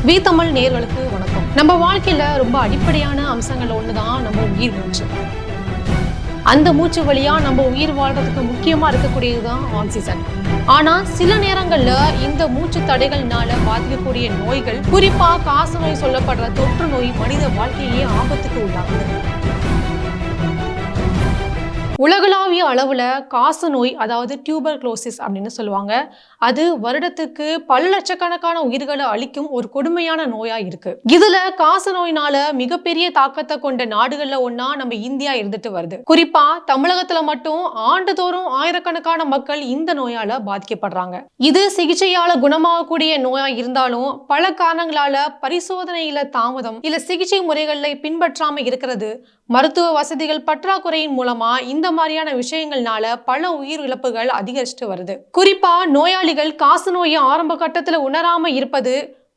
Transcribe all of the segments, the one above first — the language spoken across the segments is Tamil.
வி தமிழ் நேயர்களுக்கு வணக்கம். நம்ம வாழ்க்கையில ரொம்ப அடிப்படையான அம்சங்கள் ஒண்ணுதான் நம்ம உயிர் மூச்சு. அந்த மூச்சு வழியா நம்ம உயிர் வாழ்றதுக்கு முக்கியமா இருக்கக்கூடியதுதான் ஆக்சிஜன். ஆனா சில நேரங்கள்ல இந்த மூச்சு தடைகள்னால பாதிக்கக்கூடிய நோய்கள், குறிப்பா காசநோய் சொல்லப்படுற தொற்று நோய் மனித வாழ்க்கையே ஆபத்துக்கு உள்ளாகுது. உலகளாவிய அளவுல காச நோய், அதாவது டியூபர்குலோசிஸ் அப்படின்னு சொல்லுவாங்க. அது வருடத்துக்கு பல லட்சக்கணக்கான உயிர்களை அழிக்கும் ஒரு கொடுமையான நோயா இருக்கு. இதுல காச நோயினால மிகப்பெரிய தாக்கத்தை கொண்ட நாடுகள்ல ஒன்னா நம்ம இந்தியா இருந்துட்டு வருது. குறிப்பா தமிழகத்துல மட்டும் ஆண்டுதோறும் ஆயிரக்கணக்கான மக்கள் இந்த நோயால பாதிக்கப்படுறாங்க. இது சிகிச்சையால குணமாகக்கூடிய நோயா இருந்தாலும் பல காரணங்களால பரிசோதனையில தாமதம், இல்ல சிகிச்சை முறைகளை பின்பற்றாம இருக்கிறது, மருத்துவ வசதிகள் பற்றாக்குறையின் மூலமா இந்த மாதிரியான விஷயங்கள்னால பல உயிர் இழப்புகள் அதிகரிச்சுட்டு வருது. குறிப்பா நோயாளிகள் காச நோயை ஆரம்ப கட்டத்துல உணராம இருப்பது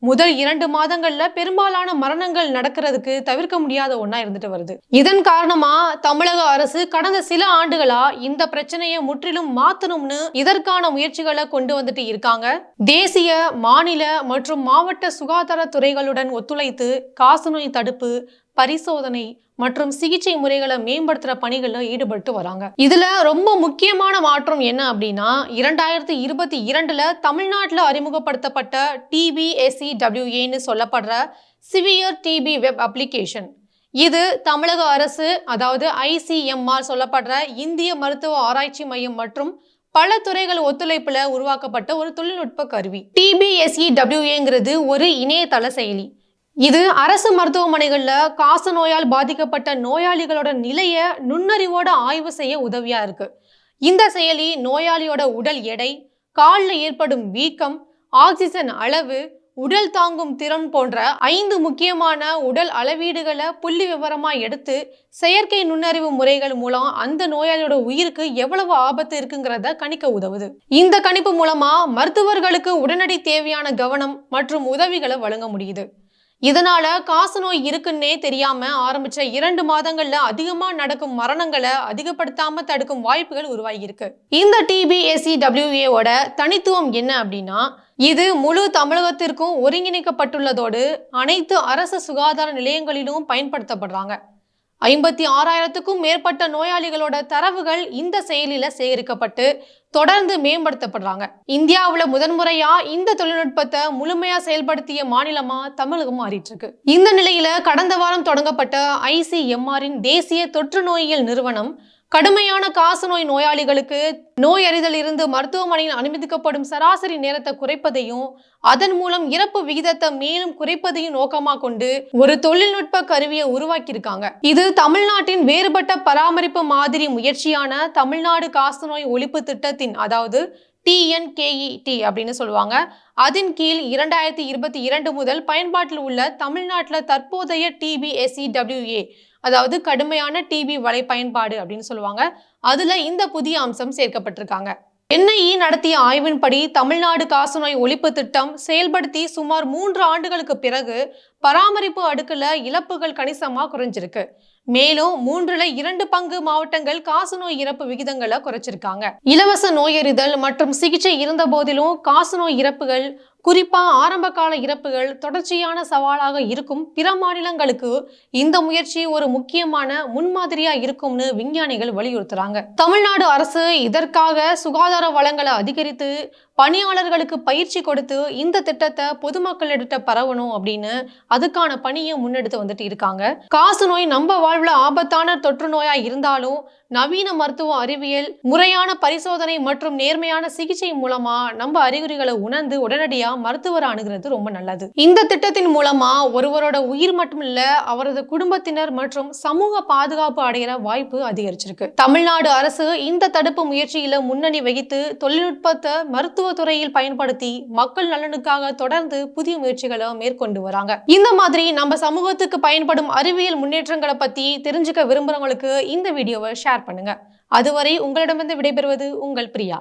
முதல் 2 மாதங்கள்ல பெரும்பாலான மரணங்கள் நடக்கிறதுக்கு தவிர்க்க முடியாத ஒண்ணா இருந்துட்டு வருது. இதன் காரணமா தமிழக அரசு கடந்த சில ஆண்டுகளா இந்த பிரச்சனையை முற்றிலும் மாத்தணும்னு இதற்கான முயற்சிகளை கொண்டு வந்துட்டு இருக்காங்க. தேசிய, மாநில மற்றும் மாவட்ட சுகாதார துறைகளுடன் ஒத்துழைத்து காசநோய் தடுப்பு, பரிசோதனை மற்றும் சிகிச்சை முறைகளை மேம்படுத்துற பணிகள்ல ஈடுபட்டு வராங்க. இதுல ரொம்ப முக்கியமான மாற்றம் என்ன அப்படின்னா, 2022ல தமிழ்நாட்டில் அறிமுகப்படுத்தப்பட்ட TBSEWAன்னு சொல்லப்படுற சிவியர் டிபி வெப் அப்ளிகேஷன். இது தமிழக அரசு, அதாவது ICMR சொல்லப்படுற இந்திய மருத்துவ ஆராய்ச்சி மையம் மற்றும் பல துறைகள் ஒத்துழைப்புல உருவாக்கப்பட்ட ஒரு தொழில்நுட்ப கருவி. TBSEWAங்கிறது ஒரு இணையதள செயலி. இது அரசு மருத்துவமனைகள்ல காச நோயால் பாதிக்கப்பட்ட நோயாளிகளோட நிலைய நுண்ணறிவோட ஆய்வு செய்ய உதவியா இருக்கு. இந்த செயலி நோயாளியோட உடல் எடை, காலில் ஏற்படும் வீக்கம், ஆக்சிஜன் அளவு, உடல் தாங்கும் திறன் போன்ற 5 முக்கியமான உடல் அளவீடுகளை புள்ளி விவரமா எடுத்து செயற்கை நுண்ணறிவு முறைகள் மூலம் அந்த நோயாளியோட உயிருக்கு எவ்வளவு ஆபத்து இருக்குங்கிறத கணிக்க உதவுது. இந்த கணிப்பு மூலமா மருத்துவர்களுக்கு உடனடி தேவையான கவனம் மற்றும் உதவிகளை வழங்க முடியுது. இதனால காச நோய் இருக்குன்னே தெரியாம ஆரம்பிச்ச 2 மாதங்கள்ல அதிகமா நடக்கும் மரணங்களை அதிகப்படுத்தாம தடுக்கும் வாய்ப்புகள் உருவாகி இருக்கு. இந்த TBSEWAவோட தனித்துவம் என்ன அப்படின்னா, இது முழு தமிழகத்திற்கும் ஒருங்கிணைக்கப்பட்டுள்ளதோடு அனைத்து அரசு சுகாதார நிலையங்களிலும் பயன்படுத்தப்படுறாங்க. 56,000க்கும் மேற்பட்ட நோயாளிகளோட தரவுகள் இந்த செயலில சேகரிக்கப்பட்டு தொடர்ந்து மேம்படுத்தப்படுறாங்க. இந்தியாவுல முதன்முறையா இந்த தொழில்நுட்பத்தை முழுமையா செயல்படுத்திய மாநிலமா தமிழகம் மாறிட்டு இருக்கு. இந்த நிலையில கடந்த வாரம் தொடங்கப்பட்ட ICMRன் தேசிய தொற்று நோயியல் நிறுவனம் கடுமையான காச நோய் நோயாளிகளுக்கு நோய் அறிதல் இருந்து மருத்துவமனையில் அனுமதிக்கப்படும் சராசரி நேரத்தை குறைப்பதையும், அதன் மூலம் இறப்பு விகிதத்தை மேலும் குறைப்பதையும் நோக்கமா கொண்டு ஒரு தொழில்நுட்ப கருவியை உருவாக்கியிருக்காங்க. இது தமிழ்நாட்டின் வேறுபட்ட பராமரிப்பு மாதிரி முயற்சியான தமிழ்நாடு காசநோய் ஒழிப்பு திட்டத்தின், அதாவது TNKET அப்படின்னு சொல்லுவாங்க, அதன் கீழ் 2022 முதல் பயன்பாட்டில் உள்ள தமிழ்நாட்டில் தற்போதைய TBSEWA, அதாவது கடுமையான டிபி வலை பயன்பாடு அப்படின்னு சொல்லுவாங்க, அதுல இந்த புதிய அம்சம் சேர்க்கப்பட்டிருக்காங்க. NIE நடத்திய ஆய்வின்படி தமிழ்நாடு காசநோய் ஒழிப்பு திட்டம் செயல்படுத்தி சுமார் 3 ஆண்டுகளுக்கு பிறகு பராமரிப்பு அடுக்குல இழப்புகள் கணிசமா குறைஞ்சிருக்கு. மேலும் 3/2 பங்கு மாவட்டங்கள் காசநோய் இறப்பு விகிதங்களை குறைச்சிருக்காங்க. இலவச நோயறிதல் மற்றும் சிகிச்சை இருந்த போதிலும் காசநோய் இறப்புகள், குறிப்பா ஆரம்ப கால இறப்புகள் தொடர்ச்சியான சவாலாக இருக்கும் பிற மாநிலங்களுக்கு இந்த முயற்சி ஒரு முக்கியமான முன்மாதிரியா இருக்கும்னு விஞ்ஞானிகள் வலியுறுத்துறாங்க. தமிழ்நாடு அரசு இதற்காக சுகாதார வளங்களை அதிகரித்து பணியாளர்களுக்கு பயிற்சி கொடுத்து இந்த திட்டத்தை பொதுமக்களிட பரவணும் அப்படின்னு அதுக்கான பணியை முன்னெடுத்து வந்துட்டு இருக்காங்க. காச நோய் நம்ம வாழ்வுல ஆபத்தான தொற்று நோயா இருந்தாலும் நவீன மருத்துவ அறிவியல், முறையான பரிசோதனை மற்றும் நேர்மையான சிகிச்சை மூலமா நம்ம அறிகுறிகளை உணர்ந்து உடனடியா மருத்துவரை அணுகிறது ரொம்ப நல்லது. இந்த திட்டத்தின் மூலமா ஒருவரோட உயிர் மட்டும் இல்ல, அவரது குடும்பத்தினர் மற்றும் சமூக பாதுகாப்பு அடைகிற வாய்ப்பு அதிகரிச்சிருக்கு. தமிழ்நாடு அரசு இந்த தடுப்பு முயற்சியில முன்னணி வகித்து தொழில்நுட்பத்தை மருத்துவ துறையில் பயன்படுத்தி மக்கள் நலனுக்காக தொடர்ந்து புதிய முயற்சிகளை மேற்கொண்டு வராங்க. இந்த மாதிரி நம்ம சமூகத்துக்கு பயன்படும் அறிவியல் முன்னேற்றங்களை பத்தி தெரிஞ்சுக்க விரும்புறவங்களுக்கு இந்த வீடியோவை ஷேர் பண்ணுங்க. அதுவரை உங்களிடமிருந்து விடைபெறுவது உங்கள் பிரியா.